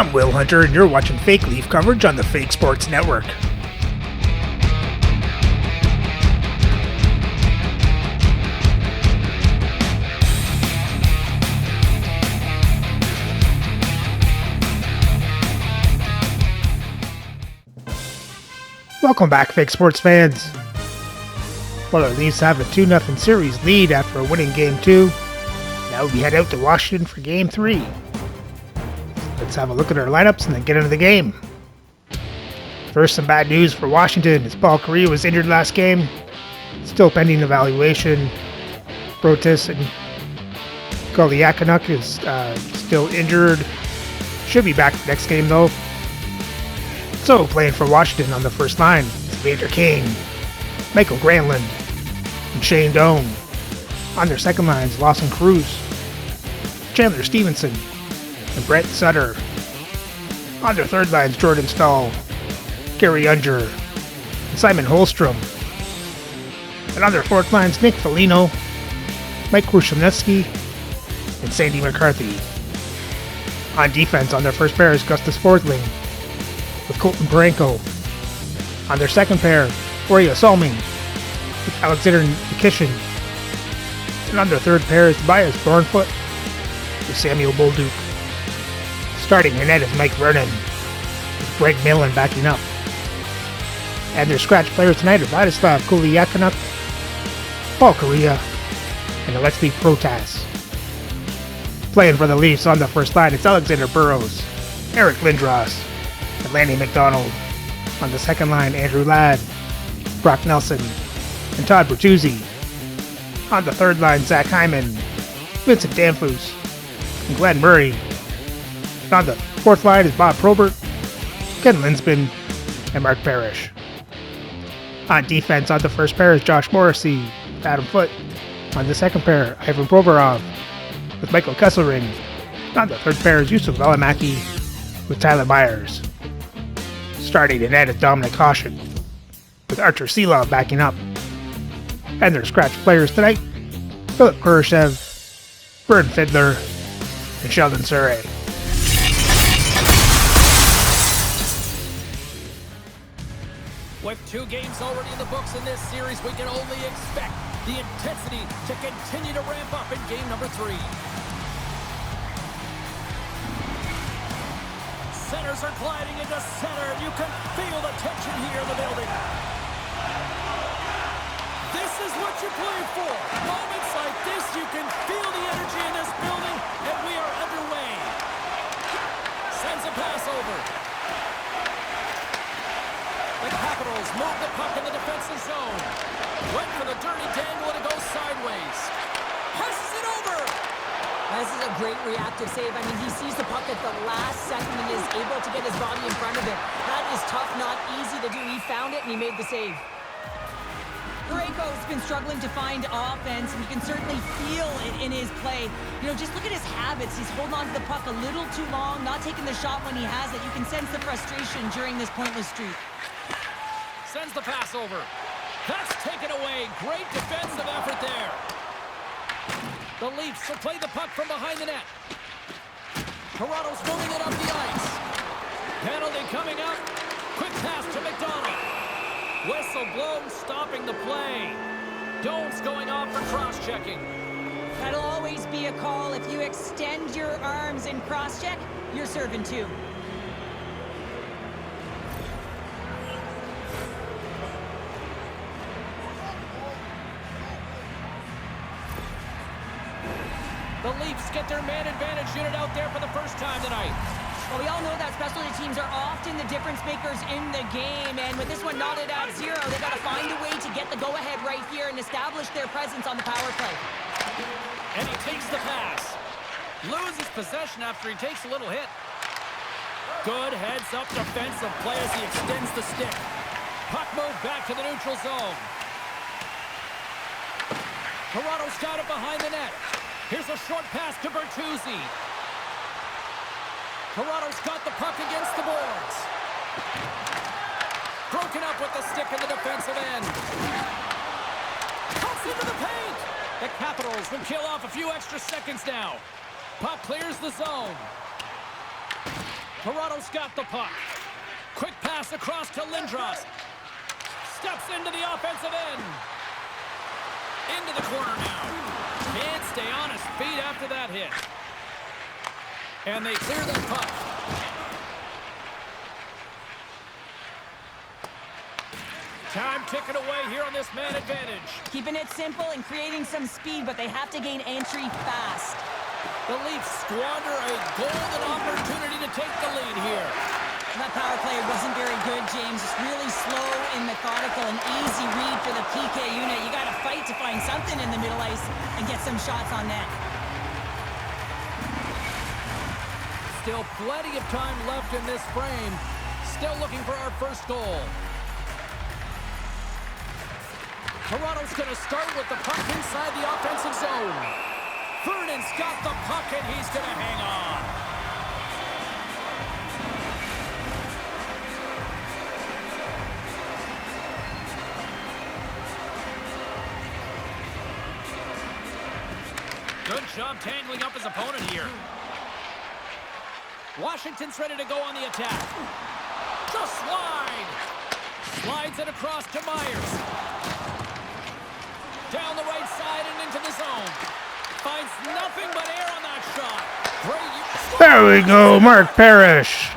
I'm Will Hunter, and you're watching Fake Leaf coverage on the Fake Sports Network. Welcome back, Fake Sports fans. Well, the Leafs have a 2-0 series lead after a winning Game 2. Now we head out to Washington for Game 3. Let's have a look at our lineups and then get into the game. First, some bad news for Washington as Paul Kariya was injured last game. Still pending evaluation. Protas and Goliakanuk is still injured. Should be back next game though. So playing for Washington on the first line is Vader King, Michael Granlund, and Shane Doan. On their second line is Lawson Cruz, Chandler Stevenson, and Brett Sutter. On their third line is Jordan Stahl, Gary Unger, and Simon Holmstrom. And on their fourth line is Nick Foligno, Mike Krushelnyski, and Sandy McCarthy. On defense, on their first pair is Gustas Forsling, with Colton Parenko. On their second pair, Oria Salming, with Alexander Nikishin. And on their third pair is Tobias Thornfoot, with Samuel Bolduc. Starting in net is Mike Vernon, with Greg Millen backing up. And their scratch players tonight are Vladislav Goliakanuk, Paul Kariya, and Alexei Protas. Playing for the Leafs on the first line, it's Alexander Burrows, Eric Lindros, and Lanny McDonald. On the second line, Andrew Ladd, Brock Nelson, and Todd Bertuzzi. On the third line, Zach Hyman, Vincent Danfus, and Glenn Murray. And on the fourth line is Bob Probert, Ken Linsman, and Mark Parrish. On defense, on the first pair is Josh Morrissey, with Adam Foote. On the second pair, Ivan Provorov, with Michael Kesselring. And on the third pair is Yusuf Valimaki, with Tyler Myers. Starting in net is Dominic Caution, with Archer Selov backing up. And their scratch players tonight, Philip Kurashev, Vern Fiddler, and Sheldon Surrey. With 2 games already in the books in this series, we can only expect the intensity to continue to ramp up in game number 3. Centers are gliding into center. You can feel the tension here in the building. This is what you play for. Moments like this, you can feel the energy in this building, and we are underway. Sends a pass over. The Capitals move the puck in the defensive zone. Went for the dirty dangle and it goes sideways. Passes it over. This is a great reactive save. I mean, he sees the puck at the last second and is able to get his body in front of it. That is tough, not easy to do. He found it and he made the save. Parayko's been struggling to find offense, and you can certainly feel it in his play. You know, just look at his habits. He's holding on to the puck a little too long, not taking the shot when he has it. You can sense the frustration during this pointless streak. Sends the pass over. That's taken away. Great defensive effort there. The Leafs will play the puck from behind the net. Toronto's moving it up the ice. Penalty coming up. Quick pass to McDonald. Whistle blown, stopping the play. Doan's going off for cross-checking. That'll always be a call. If you extend your arms in cross-check, you're serving too. The Leafs get their man advantage unit out there for the first time tonight. Well, we all know that specialty teams are often the difference makers in the game, and with this one knotted at 0, they got to find a way to get the go-ahead right here and establish their presence on the power play. And he takes the pass. Loses possession after he takes a little hit. Good heads-up defensive play as he extends the stick. Puck move back to the neutral zone. Toronto's got it behind the net. Here's a short pass to Bertuzzi. Toronto's got the puck against the boards. Broken up with the stick in the defensive end. Cuts into the paint. The Capitals will kill off a few extra seconds now. Puck clears the zone. Toronto's got the puck. Quick pass across to Lindros. Steps into the offensive end. Into the corner now. Can't stay on his feet after that hit. And they clear the puck. Time ticking away here on this man advantage. Keeping it simple and creating some speed, but they have to gain entry fast. The Leafs squander a golden opportunity to take the lead here. That power play wasn't very good, James. It's really slow and methodical, an easy read for the PK unit. You got to fight to find something in the middle ice and get some shots on net. Still plenty of time left in this frame. Still looking for our first goal. Toronto's going to start with the puck inside the offensive zone. Vernon's got the puck, and he's going to hang on. Good job tangling up his opponent here. Washington's ready to go on the attack. The slide. Slides it across to Myers. Down the right side and into the zone. Finds nothing but air on that shot. Great. There we go, Mark Parrish.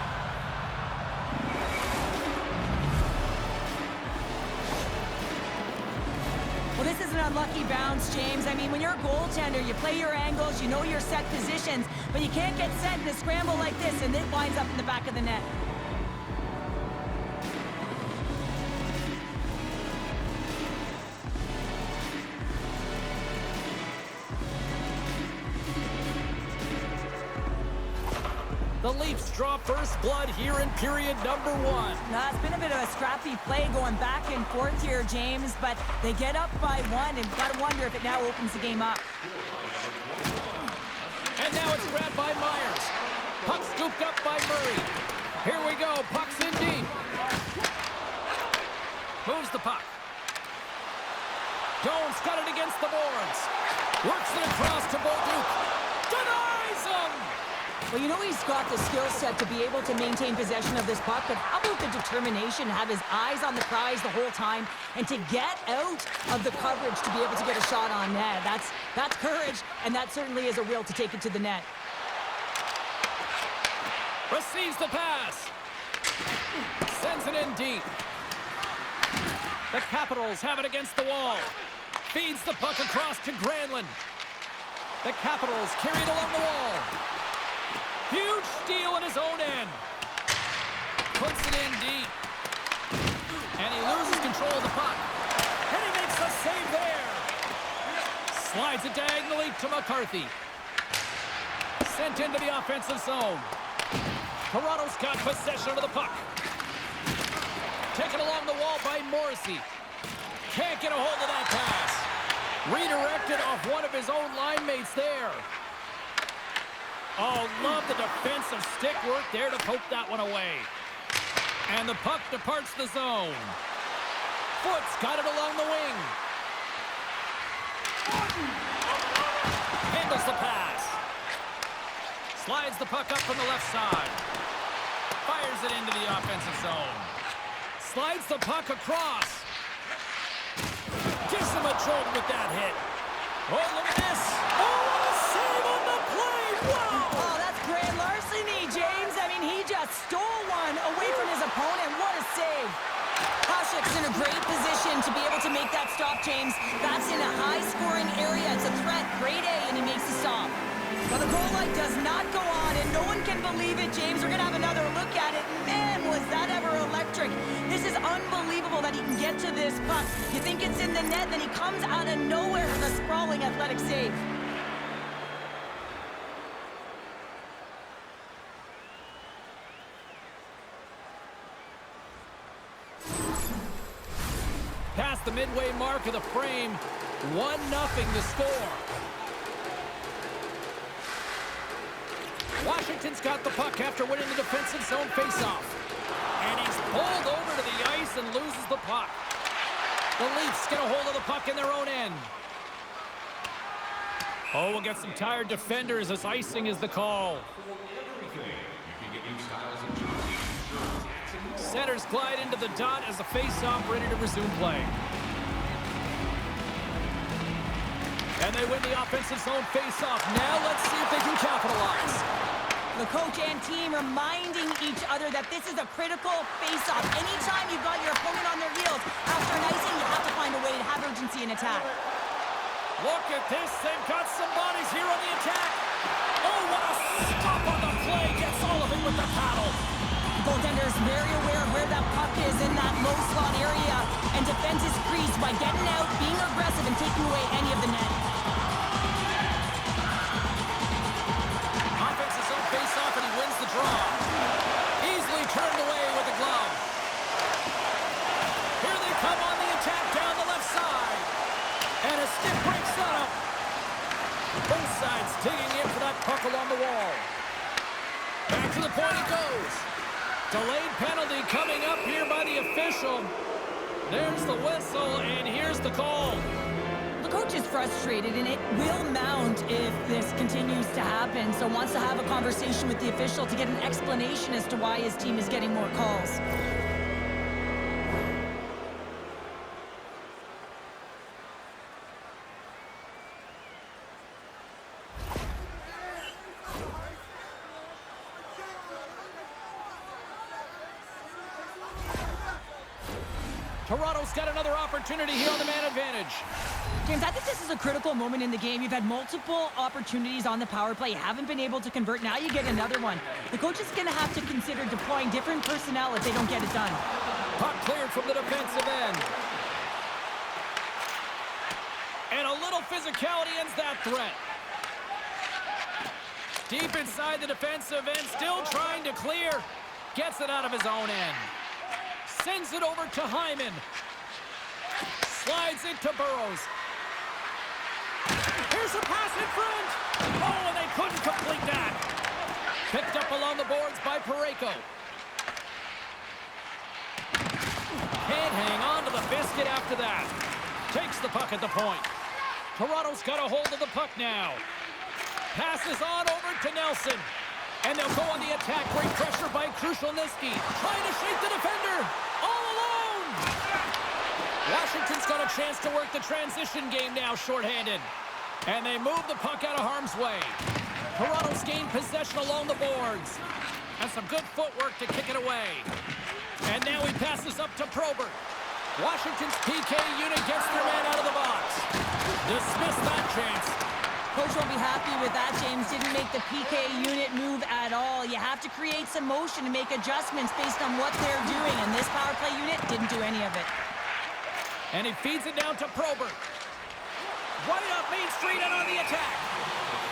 Well, this is an unlucky bounce, James. I mean, when you're a goaltender, you play your angles, you know your set positions, but you can't get set in a scramble like this, and it winds up in the back of the net. The Leafs draw first blood here in period number 1. Now, it's been a bit of a scrappy play going back and forth here, James, but they get up by 1, and got to wonder if it now opens the game up. And now it's grabbed by Myers. Puck scooped up by Murray. Here we go. Puck's in deep. Moves the puck. Jones got it against the boards. Works it across to Bolduc. Denies him! Well, you know he's got the skill set to be able to maintain possession of this puck, but how about the determination to have his eyes on the prize the whole time and to get out of the coverage to be able to get a shot on net? That's courage, and that certainly is a will to take it to the net. Receives the pass. Sends it in deep. The Capitals have it against the wall. Feeds the puck across to Granlund. The Capitals carry it along the wall. Huge steal in his own end. Puts it in deep. And he loses control of the puck. And he makes a save there. Slides it diagonally to McCarthy. Sent into the offensive zone. Toronto's got possession of the puck. Taken along the wall by Morrissey. Can't get a hold of that pass. Redirected off one of his own line mates there. Oh, love the defensive stick work there to poke that one away. And the puck departs the zone. Foot's got it along the wing. Handles the pass. Slides the puck up from the left side. Fires it into the offensive zone. Slides the puck across. Gives him a jolt with that hit. Oh, look at this. Oh, what a save on the play. Wow. Oh, that's grand larceny, James. I mean, he just stole one away from his opponent. What a save. Koshik's in a great position to be able to make that stop, James. That's in a high-scoring area. It's a threat. Grade A, and he makes the stop. Well, the goal light does not go on, and no one can believe it, James. We're going to have another look at it. Man, was that ever electric. This is unbelievable that he can get to this puck. You think it's in the net, then he comes out of nowhere with a sprawling athletic save. Past the midway mark of the frame, 1-0 the score. Washington's got the puck after winning the defensive zone faceoff. And he's pulled over to the ice and loses the puck. The Leafs get a hold of the puck in their own end. Oh, we'll get some tired defenders as icing is the call. You can get Centers glide into the dot as the face-off ready to resume play. And they win the offensive zone face-off. Now let's see if they can capitalize. The coach and team reminding each other that this is a critical face-off. Anytime you've got your opponent on their heels, after an icing, you have to find a way to have urgency in attack. Look at this. They've got some bodies here on the attack. Oh, what a stop on the play. Gets all of it with the paddle. Goaltender is very aware of where that puck is in that low slot area, and defense is creased by getting out, being aggressive, and taking away any of the net. Offensive zone face-off, and he wins the draw. Easily turned away with the glove. Here they come on the attack down the left side. And a stick break setup. Both sides digging in for that puck along the wall. Back to the point it goes. Delayed penalty coming up here by the official. There's the whistle, and here's the call. The coach is frustrated, and it will mount if this continues to happen, so wants to have a conversation with the official to get an explanation as to why his team is getting more calls. Toronto's got another opportunity here on the man advantage. James, I think this is a critical moment in the game. You've had multiple opportunities on the power play. You haven't been able to convert. Now you get another one. The coach is going to have to consider deploying different personnel if they don't get it done. Puck cleared from the defensive end. And a little physicality ends that threat. Deep inside the defensive end, still trying to clear. Gets it out of his own end. Sends it over to Hyman. Slides it to Burrows. Here's a pass in front. Oh, and they couldn't complete that. Picked up along the boards by Parayko. Can't hang on to the biscuit after that. Takes the puck at the point. Toronto's got a hold of the puck now. Passes on over to Nelson. And they'll go on the attack. Great pressure by Krushelnyski. Trying to shake the defender. All alone. Washington's got a chance to work the transition game now, shorthanded. And they move the puck out of harm's way. Toronto's gained possession along the boards. And some good footwork to kick it away. And now he passes up to Probert. Washington's PK unit gets their man out of the box. Dismiss that chance. Coach won't be happy with that, James. Didn't make the PK unit move at all. You have to create some motion and make adjustments based on what they're doing. And this power play unit didn't do any of it. And he feeds it down to Probert. Right up Main Street and on the attack.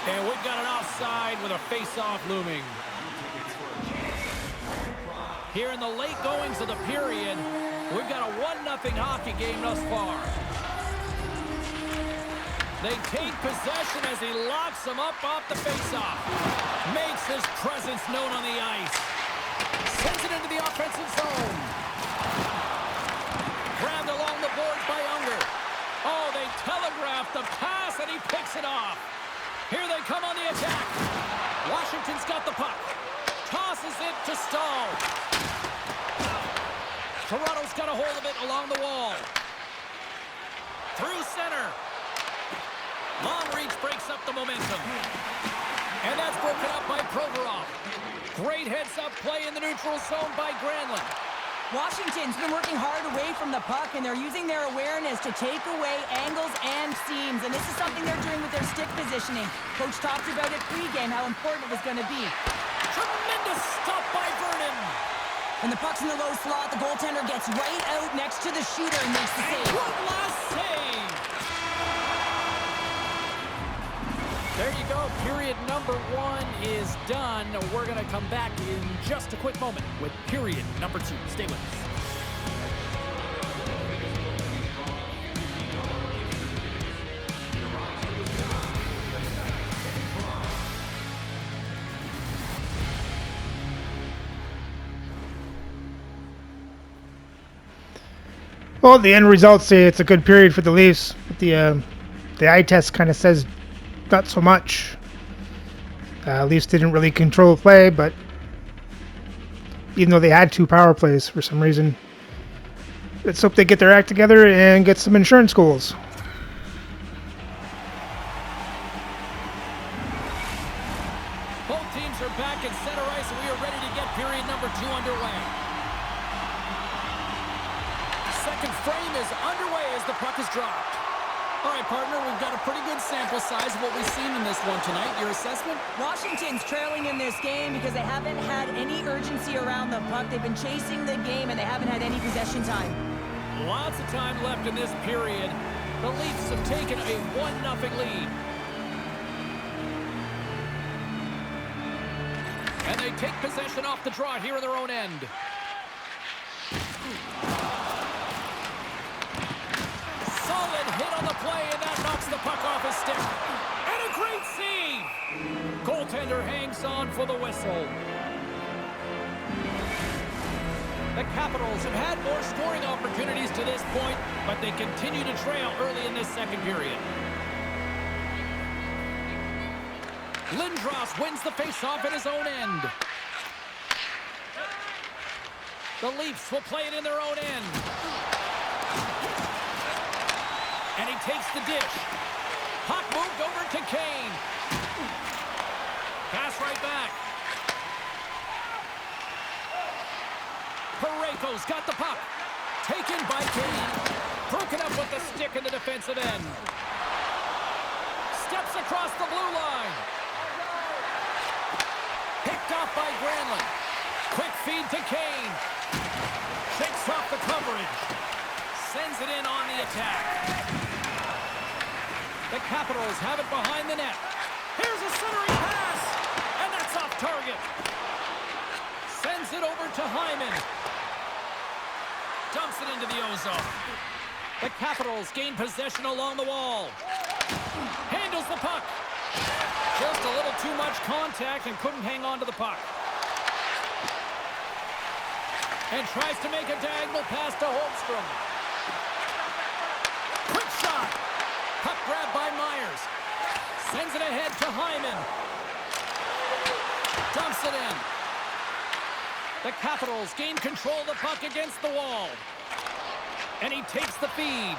And we've got an offside with a face-off looming. Here in the late goings of the period, we've got a 1-0 hockey game thus far. They take possession as he locks them up off the faceoff. Makes his presence known on the ice. Sends it into the offensive zone. Grabbed along the boards by Unger. Oh, they telegraphed the pass and he picks it off. Here they come on the attack. Washington's got the puck. Tosses it to Stahl. Toronto's got a hold of it along the wall. Through center. Long reach breaks up the momentum. And that's broken up by Provorov. Great heads-up play in the neutral zone by Granlund. Washington's been working hard away from the puck, and they're using their awareness to take away angles and seams. And this is something they're doing with their stick positioning. Coach talked about it pregame, how important it was going to be. Tremendous stop by Vernon. When the puck's in the low slot, the goaltender gets right out next to the shooter and makes the save. One last save. There you go. Period number 1 is done. We're going to come back in just a quick moment with period number 2. Stay with us. Well, the end results say it's a good period for the Leafs. But the eye test kind of says not so much. Leafs didn't really control play, but even though they had 2 power plays for some reason. Let's hope they get their act together and get some insurance goals. Both teams are back in center ice, and we are ready to get period number 2 underway. Second frame is underway as the puck is dropped. All right, partner, we've got a pretty good sample size of what we've seen in this one tonight. Your assessment? Washington's trailing in this game because they haven't had any urgency around the puck. They've been chasing the game, and they haven't had any possession time. Lots of time left in this period. The Leafs have taken a 1-0 lead. And they take possession off the draw here in their own end. Solid hit on the play, and that knocks the puck off his stick. And a great save! Goaltender hangs on for the whistle. The Capitals have had more scoring opportunities to this point, but they continue to trail early in this second period. Lindros wins the faceoff in his own end. The Leafs will play it in their own end. And he takes the dish. Puck moved over to Kane. Pass right back. Parayko's got the puck. Taken by Kane. Broken up with the stick in the defensive end. Steps across the blue line. Picked off by Granlund. Quick feed to Kane. Shakes off the coverage. Sends it in on the attack. The Capitals have it behind the net. Here's a centering pass. And that's off target. Sends it over to Hyman. Dumps it into the ozone. The Capitals gain possession along the wall. Handles the puck. Just a little too much contact and couldn't hang on to the puck. And tries to make a diagonal pass to Holmstrom. Quick shot. Puck grabbed by Myers. Sends it ahead to Hyman. Dumps it in. The Capitals gain control of the puck against the wall. And he takes the feed.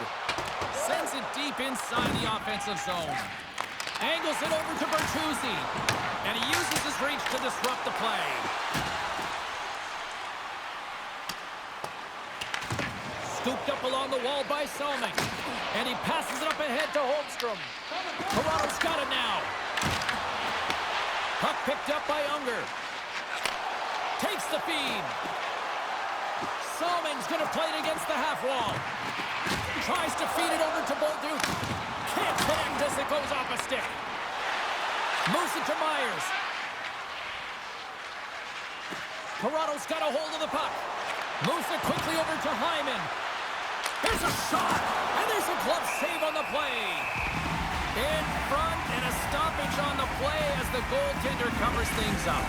Sends it deep inside the offensive zone. Angles it over to Bertuzzi. And he uses his reach to disrupt the play. Scooped up along the wall by Selming. And he passes it up ahead to Holmstrom. Toronto's got it now. Puck picked up by Unger. Takes the feed. Selming's going to play it against the half wall. Tries to feed it over to Bolduc. Can't connect as it goes off a stick. Moves it to Myers. Toronto's got a hold of the puck. Moves it quickly over to Hyman. Here's a shot, and there's a glove save on the play. In front, and a stoppage on the play as the goaltender covers things up.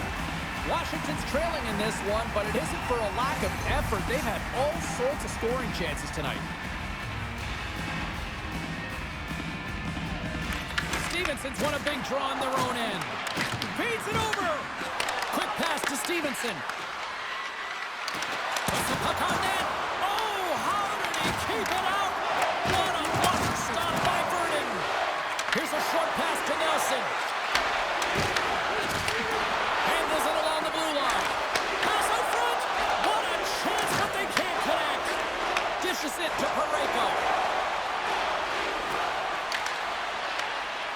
Washington's trailing in this one, but it isn't for a lack of effort. They've had all sorts of scoring chances tonight. Stevenson's won a big draw on their own end. Feeds it over. Quick pass to Stevenson. Puts the puck on net. Oh, how did he keep it out? What a block stop by Vernon. Here's a short pass to Nelson. Handles it along the blue line. Pass out front. What a chance, but they can't connect. Dishes it to Parayko.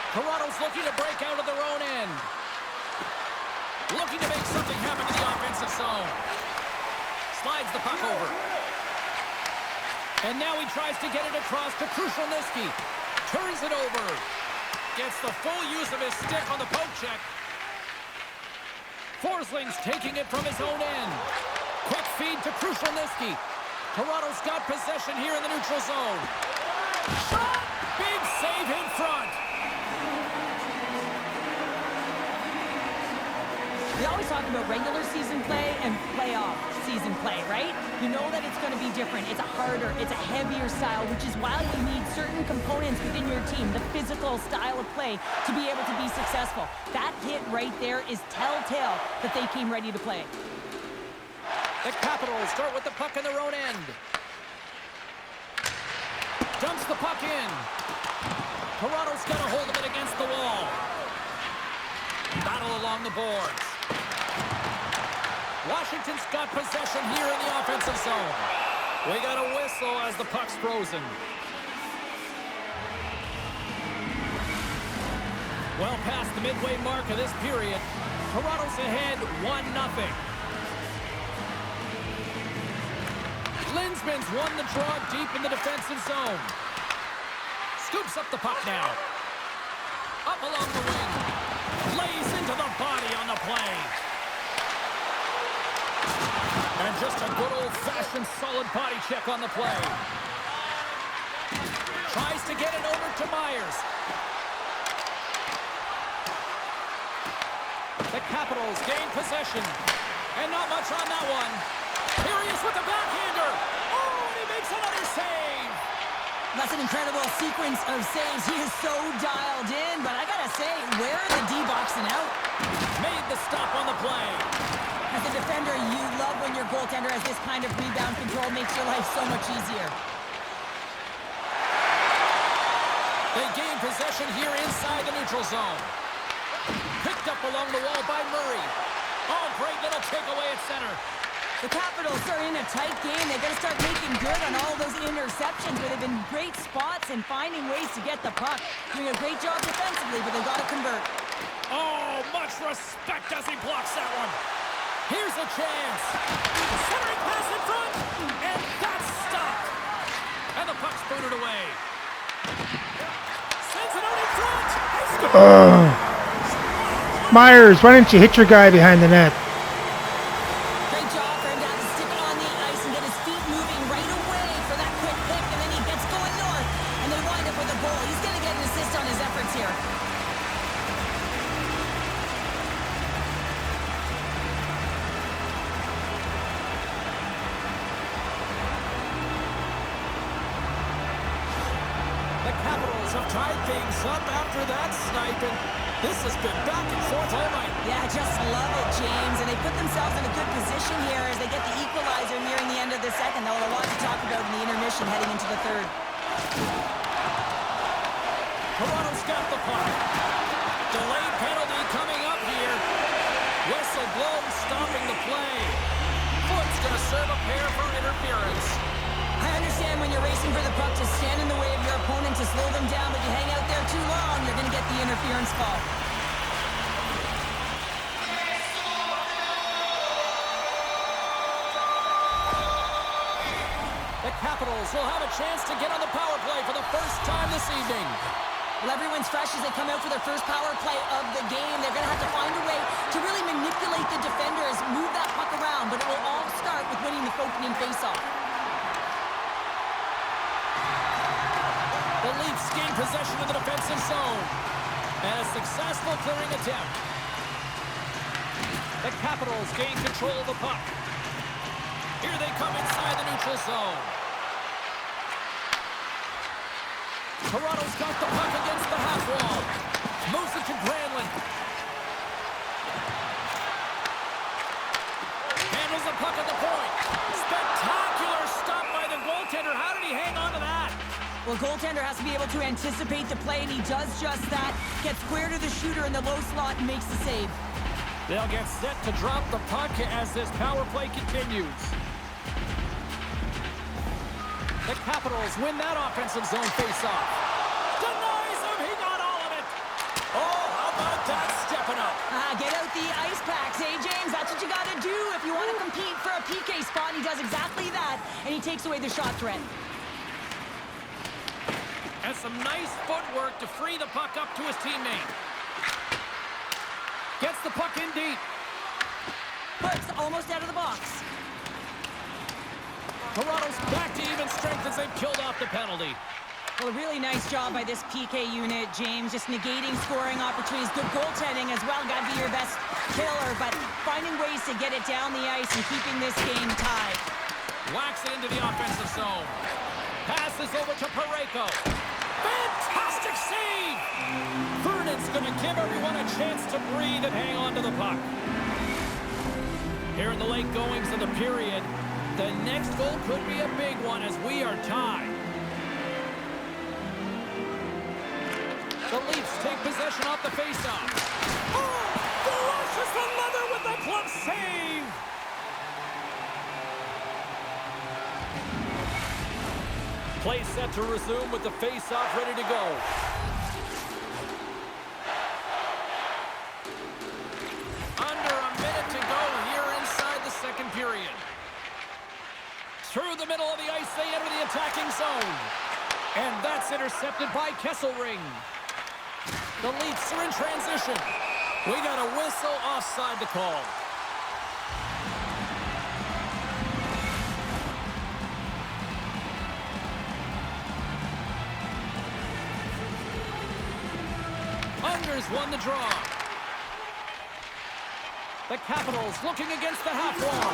Toronto's looking to break out of their own end. Looking to make something happen to the offensive zone. Slides the puck over. And now he tries to get it across to Krushelnyski. Turns it over. Gets the full use of his stick on the poke check. Forsling's taking it from his own end. Quick feed to Krushelnyski. Toronto's got possession here in the neutral zone. Shot! Big save in front. We always talk about regular season play and playoff season play, right? You know that it's going to be different. It's a harder, it's a heavier style, which is why you need certain components within your team, the physical style of play, to be able to be successful. That hit right there is telltale that they came ready to play. The Capitals start with the puck in their own end. Dumps the puck in. Toronto's got a hold of it against the wall. Battle along the boards. Washington's got possession here in the offensive zone. We got a whistle as the puck's frozen. Well past the midway mark of this period, Toronto's ahead 1-0. Linsman's won the draw deep in the defensive zone. Scoops up the puck now. Up along the wing. Lays into the body on the play. And just a good old-fashioned solid body check on the play. Tries to get it over to Myers. The Capitals gain possession. And not much on that one. Here he is with the backhander. Oh, and he makes another save. That's an incredible sequence of saves. He is so dialed in, but I gotta say, where are the D-boxing out? Made the stop on the play. As a defender, you love when your goaltender has this kind of rebound control. Makes your life so much easier. They gain possession here inside the neutral zone. Picked up along the wall by Murray. Oh, great little takeaway at center. The Capitals are in a tight game. They've got to start making good on all those interceptions, where they've been great spots and finding ways to get the puck. Doing a great job defensively, but they've got to convert. Oh, much respect as he blocks that one. Here's a chance. Centering pass in front, and that's stopped. And the puck's booted away. Sends it out in front. Myers, why didn't you hit your guy behind the net? Great job for him to have to stick it on the ice and get his feet moving right away for that quick pick, and then he gets going north, and they wind up with a goal. He's going to get an assist on his efforts here. The Capitals have tied things up after that sniping. This has been back and forth all night. Yeah, just love it, James. And they put themselves in a good position here as they get the equalizer nearing the end of the second. They'll have a lot to talk about in the intermission heading into the third. Toronto's got the puck. Delayed penalty coming up here. Whistle blown, stopping the play. Foot's going to serve a pair for interference. I understand when you're racing for the puck to stand in the way of your opponent to slow them down, but you hang out there too long, you're going to get the interference call. The Capitals will have a chance to get on the power play for the first time this evening. Well, everyone's fresh as they come out for their first power play of the game. They're going to have to find a way to really manipulate the defenders, move that puck around, but it will all start with winning the opening faceoff. The Leafs gain possession of the defensive zone. And a successful clearing attempt. The Capitals gain control of the puck. Here they come inside the neutral zone. Toronto's got the puck against the half wall. Moves it to Granlund. Handles the puck at the point. Spectacular stop by the goaltender. How did he hang on to that? Well, goaltender has to be able to anticipate the play, and he does just that. Gets square to the shooter in the low slot and makes the save. They'll get set to drop the puck as this power play continues. The Capitals win that offensive zone faceoff. Denies him, he got all of it. Oh, how about that stepping up? Get out the ice packs, hey, James? That's what you got to do if you want to compete for a PK spot. He does exactly that, and he takes away the shot threat. And some nice footwork to free the puck up to his teammate. Gets the puck in deep. Puts almost out of the box. Toronto's back to even strength as they've killed off the penalty. Well, a really nice job by this PK unit, James. Just negating scoring opportunities. Good goaltending as well. Got to be your best killer, but finding ways to get it down the ice and keeping this game tied. Whacks it into the offensive zone. Passes over to Parayko. Fantastic save! Vernon's going to give everyone a chance to breathe and hang on to the puck. Here Here in the late goings of the period, the next goal could be a big one as we are tied. The Leafs take possession off the faceoff. Oh! Flushes another with the glove save! Play set to resume with the faceoff ready to go. Under a minute to go here inside the second period. Through the middle of the ice, they enter the attacking zone. And that's intercepted by Kesselring. The Leafs are in transition. We got a whistle offside to call. Unders won the draw. The Capitals looking against the half wall.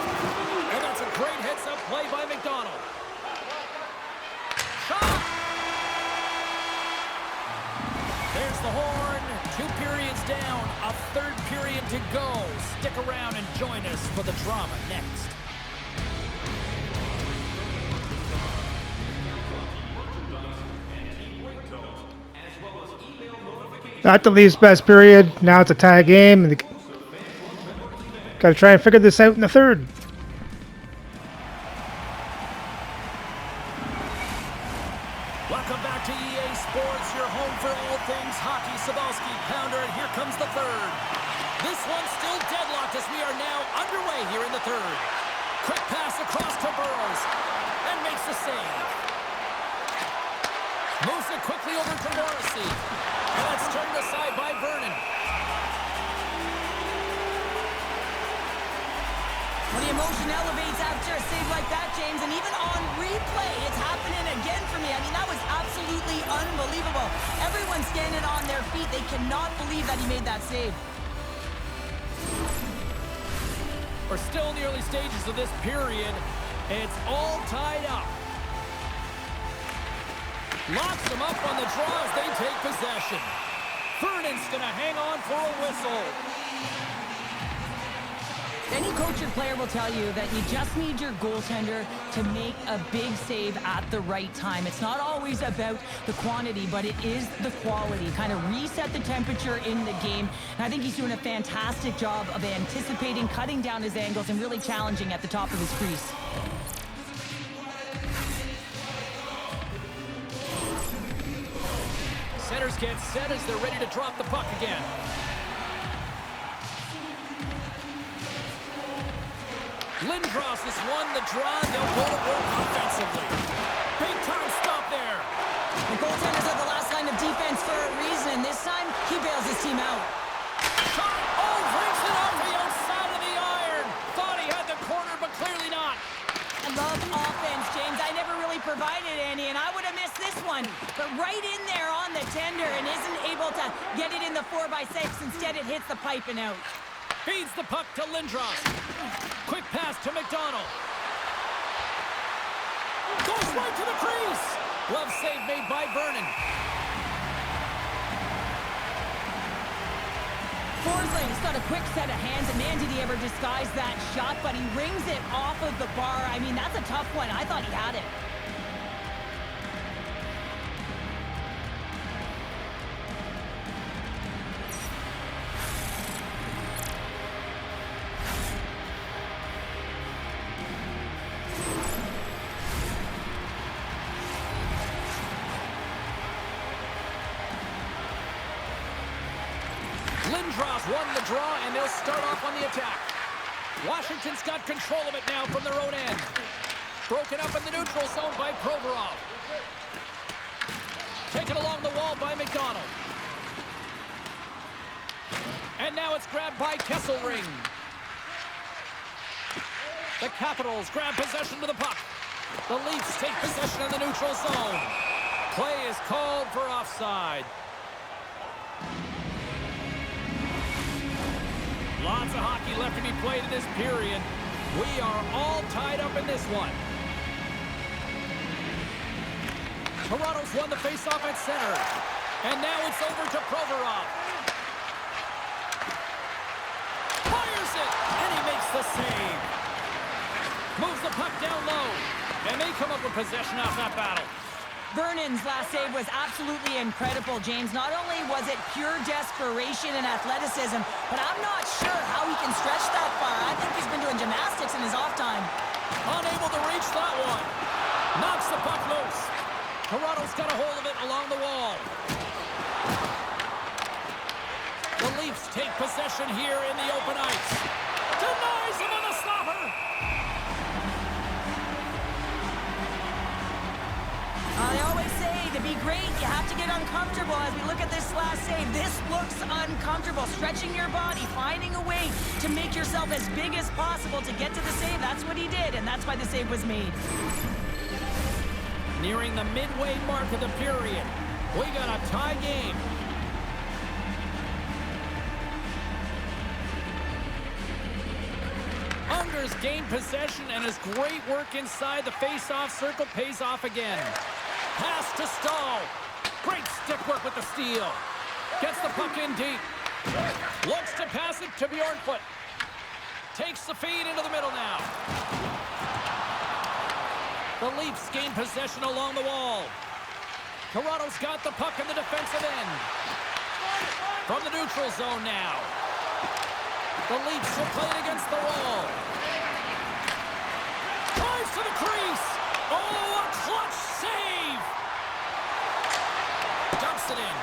And that's a great heads-up play by McDonald. Shot! There's the horn. 2 periods down. A third period to go. Stick around and join us for the drama next. Not the Leafs' best period. Now it's a tie game. And got to try and figure this out in the third. Welcome back to EA Sports, your home for all things hockey. Sabalski, Pounder, and here comes the third. This one's still deadlocked as we are now underway here in the third. Quick pass across to Burrows and makes the save. Moves it quickly over to Morrissey. And that's turned aside by Vernon. Well, the emotion elevates after a save like that, James, and even on replay, it's happening again for me. I mean, that was absolutely unbelievable. Everyone's standing on their feet. They cannot believe that he made that save. We're still in the early stages of this period. It's all tied up. Locks them up on the draw as they take possession. Vernon's going to hang on for a whistle. Any coach or player will tell you that you just need your goaltender to make a big save at the right time. It's not always about the quantity, but it is the quality. Kind of reset the temperature in the game. And I think he's doing a fantastic job of anticipating, cutting down his angles, and really challenging at the top of his crease. Centers get set as they're ready to drop the puck again. Lindros has won the draw. They'll go to work offensively. Big time stop there. The goaltenders are the last line of defense for a reason. This time, he bails his team out. Shot! Oh, brings it off the outside of the iron. Thought he had the corner, but clearly not. I love offense, James. I never really provided any, and I would have missed this one. But right in there on the tender and isn't able to get it in the 4x6. Instead, it hits the pipe and out. Feeds the puck to Lindros. Quick pass to McDonald. Goes right to the crease. Glove save made by Vernon. Forsling's got a quick set of hands, and man, did he ever disguise that shot, but he rings it off of the bar. I mean, that's a tough one. I thought he had it. Lindros won the draw, and they'll start off on the attack. Washington's got control of it now from their own end. Broken up in the neutral zone by Provorov. Taken along the wall by McDonald. And now it's grabbed by Kesselring. The Capitals grab possession to the puck. The Leafs take possession of the neutral zone. Play is called for offside. Lots of hockey left to be played in this period. We are all tied up in this one. Toronto's won the faceoff at center. And now it's over to Provorov. Fires it, and he makes the save. possession of that battle. Vernon's last save was absolutely incredible, James. Not only was it pure desperation and athleticism, but I'm not sure how he can stretch that far. I think he's been doing gymnastics in his off time. Unable to reach that one. Knocks the puck loose. Toronto's got a hold of it along the wall. The Leafs take possession here in the open ice. Denies him on the stopper. I always say, to be great, you have to get uncomfortable. As we look at this last save, this looks uncomfortable. Stretching your body, finding a way to make yourself as big as possible to get to the save. That's what he did, and that's why the save was made. Nearing the midway mark of the period. We got a tie game. Unger's gained possession, and his great work inside the face-off circle pays off again. Pass to Stahl. Great stick work with the steal. Gets the puck in deep. Looks to pass it to Bjornfoot. Takes the feed into the middle now. The Leafs gain possession along the wall. Toronto's got the puck in the defensive end. From the neutral zone now. The Leafs will play it against the wall. Drives to the crease. Oh, a clutch save. Dumps it in.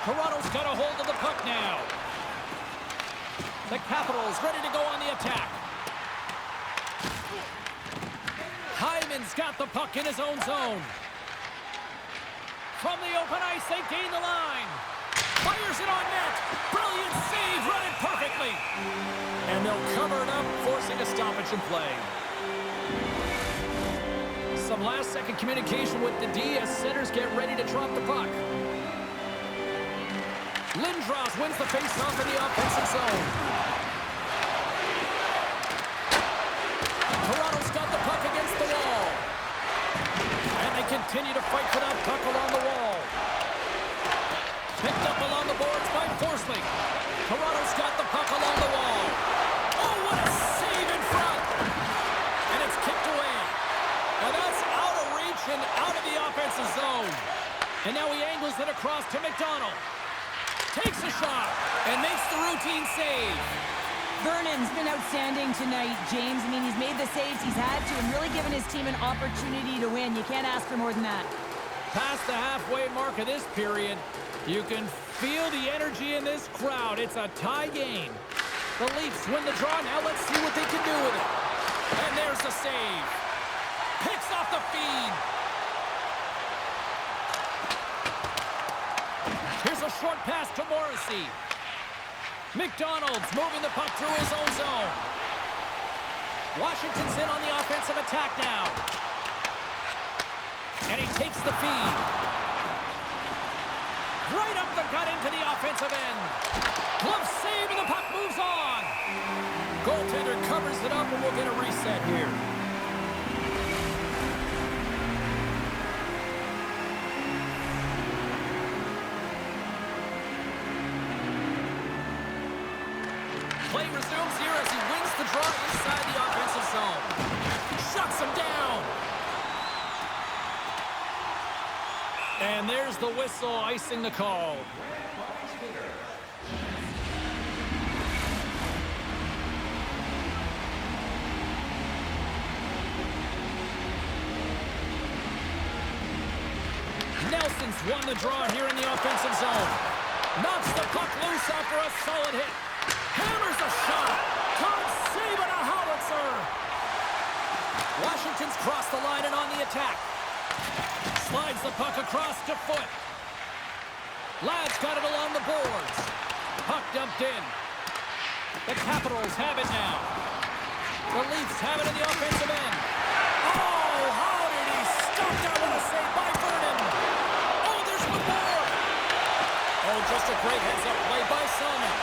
Toronto's got a hold of the puck now. The Capitals ready to go on the attack. Hyman's got the puck in his own zone. From the open ice, they gain the line. Fires it on net. Brilliant save, run it perfectly. And they'll cover it up, forcing a stoppage in play. Some last-second communication with the D as centers get ready to drop the puck. Lindros wins the face-off in the offensive zone. Toronto's got the puck against the wall. And they continue to fight for that puck along the wall. Picked up along the boards by Forsling. Toronto's got the puck along the wall. Oh, what a save in front. And it's kicked away. Now that's out of reach and out of the offensive zone. And now he angles it across to McDonald. Takes a shot and makes the routine save. Vernon's been outstanding tonight, James. I mean, he's made the saves he's had to and really given his team an opportunity to win. You can't ask for more than that. Past the halfway mark of this period, you can feel the energy in this crowd. It's a tie game. The Leafs win the draw. Now let's see what they can do with it. And there's the save. Picks off the feed. Here's a short pass to Morrissey. McDonald's moving the puck through his own zone. Washington's in on the offensive attack now. And he takes the feed. Right up the gut into the offensive end. Glove save and the puck moves on. Goaltender covers it up and we'll get a reset here. Play resumes here as he wins the draw inside the offensive zone. Shuts him down. And there's the whistle icing the call. Nelson's won the draw here in the offensive zone. Knocks the puck loose after a solid hit. Hammers a shot. Todd saving a howitzer. Washington's crossed the line and on the attack. Slides the puck across to Foot. Ladd's got it along the boards. Puck dumped in. The Capitals have it now. The Leafs have it in the offensive end. Oh, how did he stop that with a save by Vernon? Oh, there's one more. Oh, just a great heads-up play by Selman.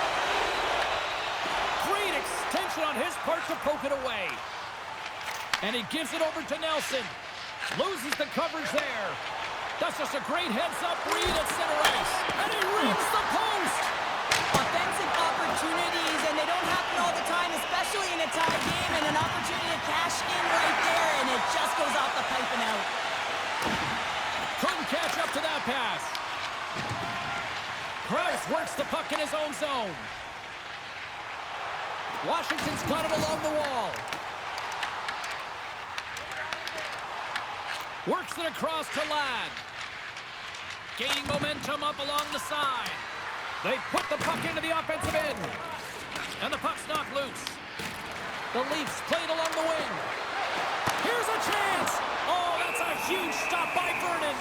Great extension on his part to poke it away. And he gives it over to Nelson. Loses the coverage there. That's just a great heads-up read at center ice. And he rings the post. Offensive opportunities, and they don't happen all the time, especially in a tie game, and an opportunity to cash in right there, and it just goes off the pipe and out. Couldn't catch up to that pass. Price works the puck in his own zone. Washington's got it along the wall. Works it across to Ladd. Gaining momentum up along the side. They put the puck into the offensive end. And the puck's knocked loose. The Leafs played along the wing. Here's a chance. Oh, that's a huge stop by Vernon.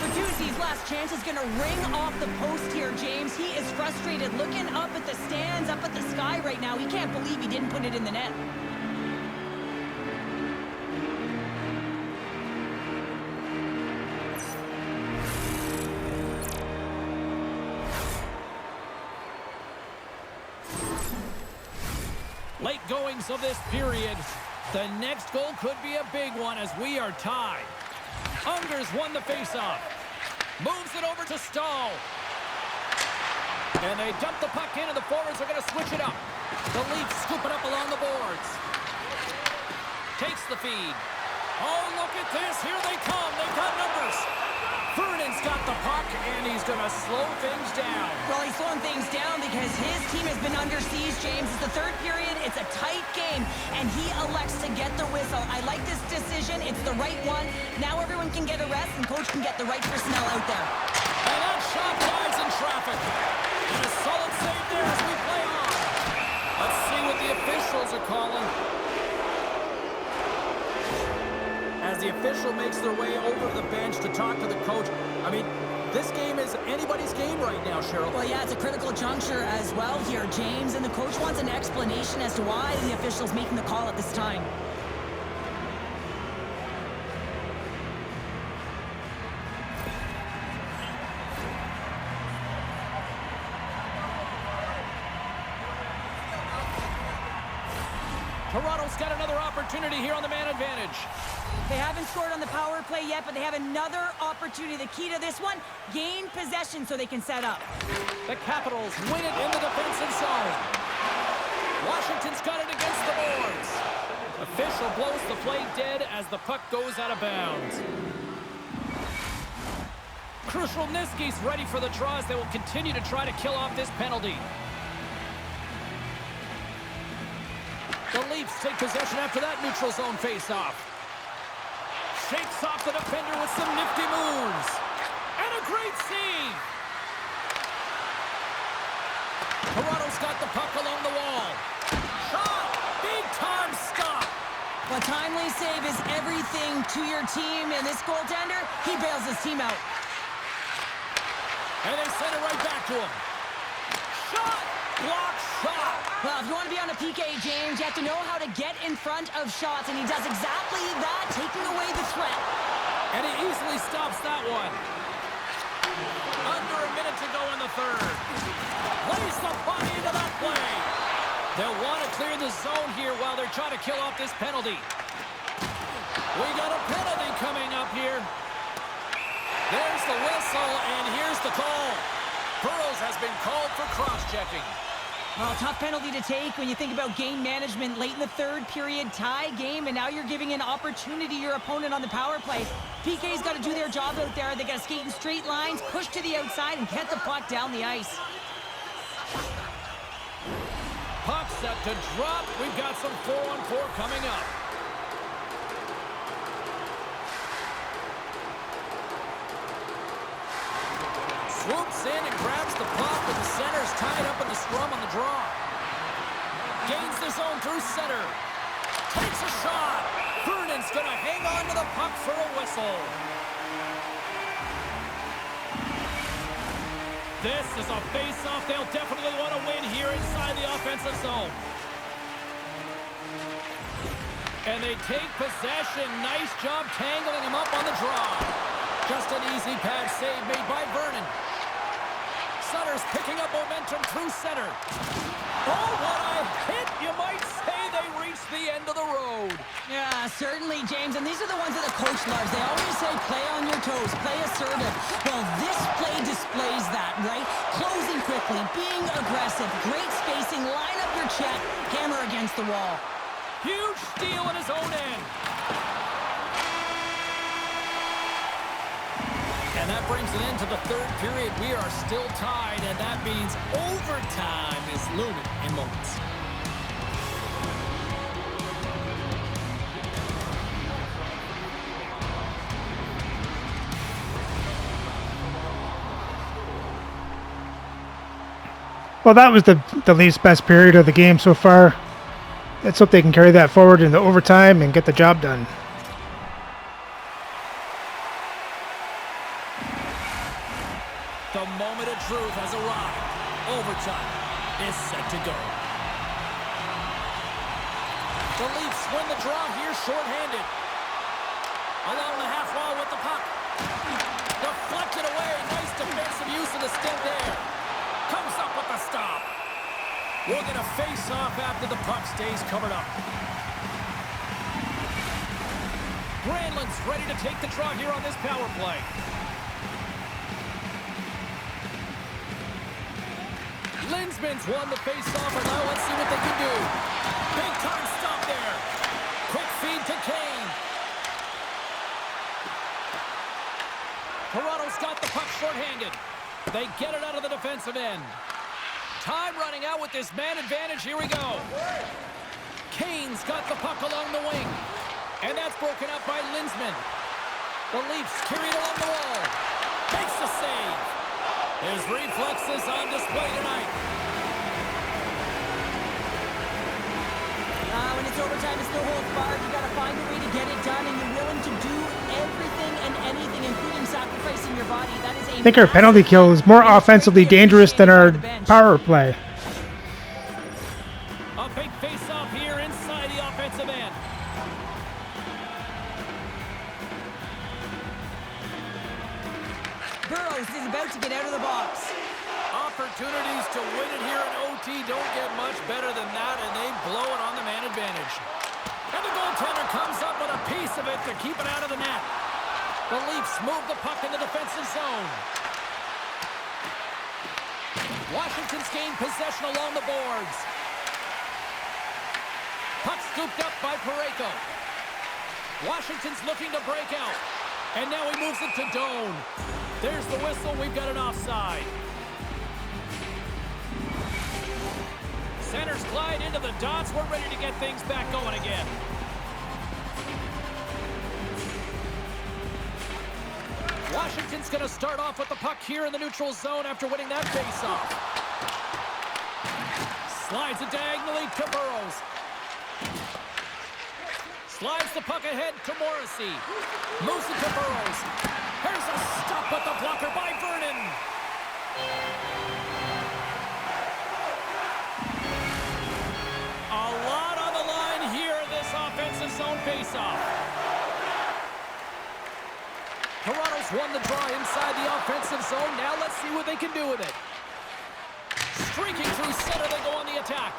Bertuzzi's last chance is going to ring off the post here, James. He is frustrated, looking up at the stands, up at the sky right now. He can't believe he didn't put it in the net. Late goings of this period. The next goal could be a big one as we are tied. Unger's won the faceoff. Moves it over to Stahl. And they dump the puck in, and the forwards are going to switch it up. The Leafs scoop it up along the boards. Takes the feed. Oh, look at this. Here they come. They've got numbers. Vernon's got the puck, and he's going to slow things down. Well, he's slowing things down because his team has been under siege, James. It's the third period. It's a tight game, and he elects to get the whistle. I like this decision. It's the right one. Now everyone can get a rest, and coach can get the right personnel out there. And that shot dives in traffic. And a solid save there as we play on. Let's see what the officials are calling. As the official makes their way over to the bench to talk to the coach. I mean, this game is anybody's game right now, Cheryl. Well, yeah, it's a critical juncture as well here, James, and the coach wants an explanation as to why the official's making the call at this time. Toronto's got another opportunity here on the man advantage. They haven't scored on the power play yet, but they have another opportunity. The key to this one, gain possession so they can set up. The Capitals win it in the defensive zone. Washington's got it against the boards. Official blows the play dead as the puck goes out of bounds. Crucial Niski's ready for the draw as they will continue to try to kill off this penalty. The Leafs take possession after that neutral zone face-off. Shakes off the defender with some nifty moves. And a great save. Toronto's got the puck along the wall. Shot! Big time stop. A timely save is everything to your team, and this goaltender, he bails his team out. And they send it right back to him. Shot! Block shot! Well, if you want to be on a PK, James, you have to know how to get in front of shots, and he does exactly that, taking away the threat. And he easily stops that one. Under a minute to go in the third. Lays the body into that play. They'll want to clear the zone here while they're trying to kill off this penalty. We got a penalty coming up here. There's the whistle, and here's the call. Burroughs has been called for cross-checking. Well, tough penalty to take when you think about game management. Late in the third period, tie game, and now you're giving an opportunity to your opponent on the power play. PK's got to do their job out there. They got to skate in straight lines, push to the outside, and get the puck down the ice. Puck set to drop. We've got some 4-on-4 coming up. Swoops in and grabs the puck, but the center's tied up in the scrum on the draw. Gains the zone through center. Takes a shot. Vernon's going to hang on to the puck for a whistle. This is a face-off they'll definitely want to win here inside the offensive zone. And they take possession. Nice job tangling him up on the draw. Just an easy pad save made by Vernon. Sutter's picking up momentum through center. Oh, what a hit, you might say. They reached the end of the road. Yeah, certainly, James. And these are the ones that the coach loves. They always say, play on your toes, play assertive. Well, this play displays that, right? Closing quickly, being aggressive, great spacing, line up your check, hammer against the wall. Huge steal in his own end. And that brings an end to the third period. We are still tied, and that means overtime is looming in moments. Well, that was the Leafs' best period of the game so far. Let's hope they can carry that forward into overtime and get the job done. The moment of truth has arrived. Overtime is set to go. The Leafs win the draw here shorthanded. Along the half wall with the puck. Deflected away. Nice defensive use of the stick there. Comes up with the stop. We'll get a face-off after the puck stays covered up. Granlund's ready to take the draw here on this power play. Linsman's won the face-off, and now let's see what they can do. Big-time stop there. Quick feed to Kane. Toronto's got the puck shorthanded. They get it out of the defensive end. Time running out with this man advantage. Here we go. Kane's got the puck along the wing. And that's broken up by Linsman. The Leafs carry it along the wall. Makes the save. His reflexes on display tonight. When it's overtime, it's no holds barred. You got to find a way to get it done, and you're willing to do everything and anything, including sacrificing your body. That is a I think our penalty kill is more offensively dangerous than our power play. A big face-off here inside the offensive end. Burrows is about to get out of the box. Opportunities to win it here in OT don't get much better than that, and they blow it on the man advantage. And the goaltender comes up with a piece of it to keep it out of the net. The Leafs move the puck in the defensive zone. Washington's gained possession along the boards. Puck scooped up by Parayko. Washington's looking to break out. And now he moves it to Doan. There's the whistle. We've got an offside. Centers glide into the dots. We're ready to get things back going again. Washington's going to start off with the puck here in the neutral zone after winning that faceoff. Slides it diagonally to Burrows. Slides the puck ahead to Morrissey. Moves it to Burrows. Here's a stop with the blocker by Vernon. A lot on the line here in this offensive zone faceoff. Toronto's won the draw inside the offensive zone. Now let's see what they can do with it. Streaking through center, they go on the attack.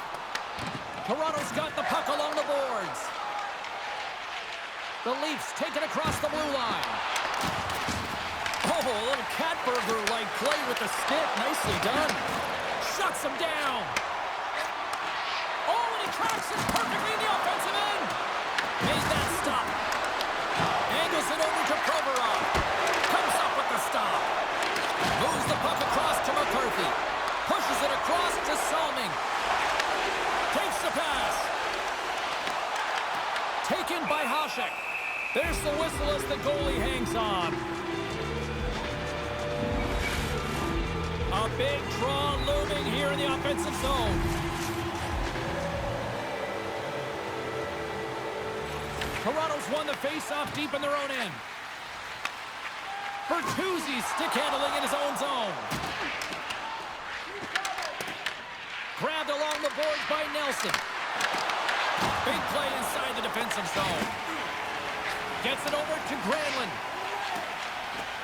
Toronto's got the puck along the boards. The Leafs take it across the blue line. Oh, a little Catburger-like play with the stick. Nicely done. Shuts him down. Oh, and he tracks it perfectly in the offensive end. Made that stop. Angles it over to Provorov. Comes up with the stop. Moves the puck across to McCarthy. Pushes it across to Salming. Takes the pass. Taken by Hasek. There's the whistle as the goalie hangs on. A big draw looming here in the offensive zone. Toronto's won the face-off deep in their own end. Bertuzzi stick handling in his own zone. Grabbed along the boards by Nelson. Big play inside the defensive zone. Gets it over to Granlund.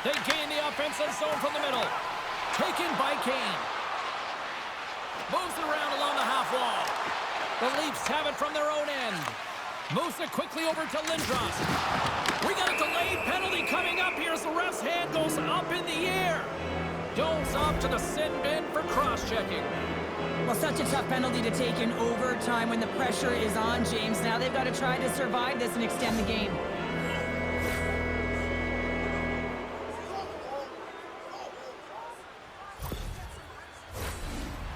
They gain the offensive zone from the middle. Taken by Kane. Moves it around along the half wall. The Leafs have it from their own end. Moves it quickly over to Lindros. We got a delayed penalty coming up here as the ref's hand goes up in the air. Jones off to the sin bin for cross-checking. Well, such a tough penalty to take in overtime when the pressure is on, James. Now they've got to try to survive this and extend the game.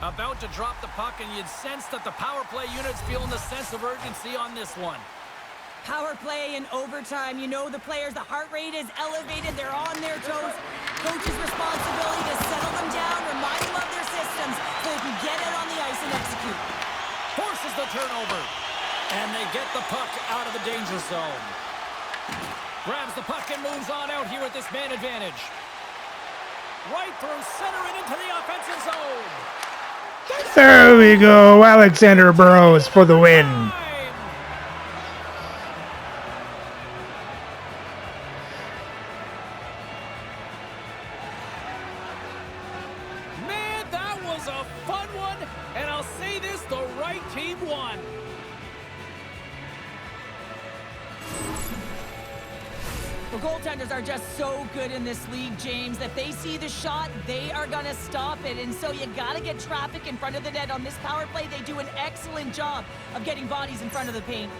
About to drop the puck, and you'd sense that the power play unit's feeling the sense of urgency on this one. Power play in overtime. You know the players, the heart rate is elevated. They're on their toes. Coach's responsibility to settle them down, remind them of their systems so they can get it on the ice and execute. Forces the turnover. And they get the puck out of the danger zone. Grabs the puck and moves on out here with this man advantage. Right through center and into the offensive zone. There we go. Alexander Burrows for the win. Man, that was a fun one. And I'll say this, the right team won. Well, goaltenders are just so good in this league, James. If they see the shot, they are going to stop it. And so you got to get traffic in front of the net. On this power play, they do an excellent job of getting bodies in front of the paint.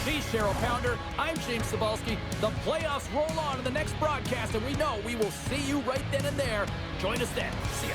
He's Cheryl Pounder. I'm James Cebulski. The playoffs roll on in the next broadcast, and we know we will see you right then and there. Join us then. See ya.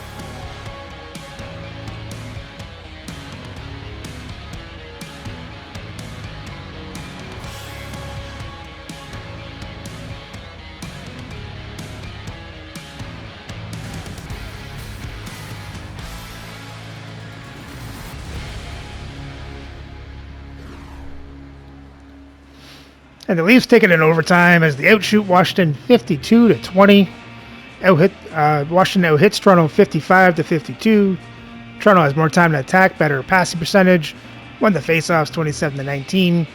And the Leafs take it in overtime as they outshoot Washington 52-20. Washington out-hits Toronto 55-52. Toronto has more time to attack, better passing percentage. Won the faceoffs 27-19.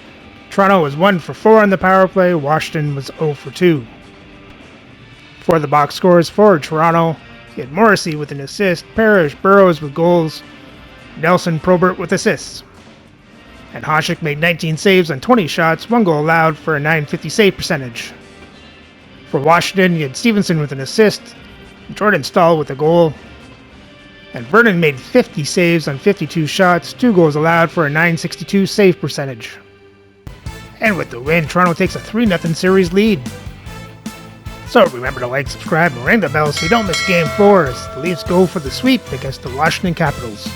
Toronto was 1 for 4 on the power play. Washington was 0 for 2. For the box scores for Toronto, he had Morrissey with an assist, Parrish, Burrows with goals, Nelson, Probert with assists. And Hasek made 19 saves on 20 shots, 1 goal allowed for a .950 save percentage. For Washington, you had Stevenson with an assist, Jordan Stahl with a goal, and Vernon made 50 saves on 52 shots, 2 goals allowed for a .962 save percentage. And with the win, Toronto takes a 3-0 series lead. So remember to like, subscribe, and ring the bell so you don't miss Game 4 as the Leafs go for the sweep against the Washington Capitals.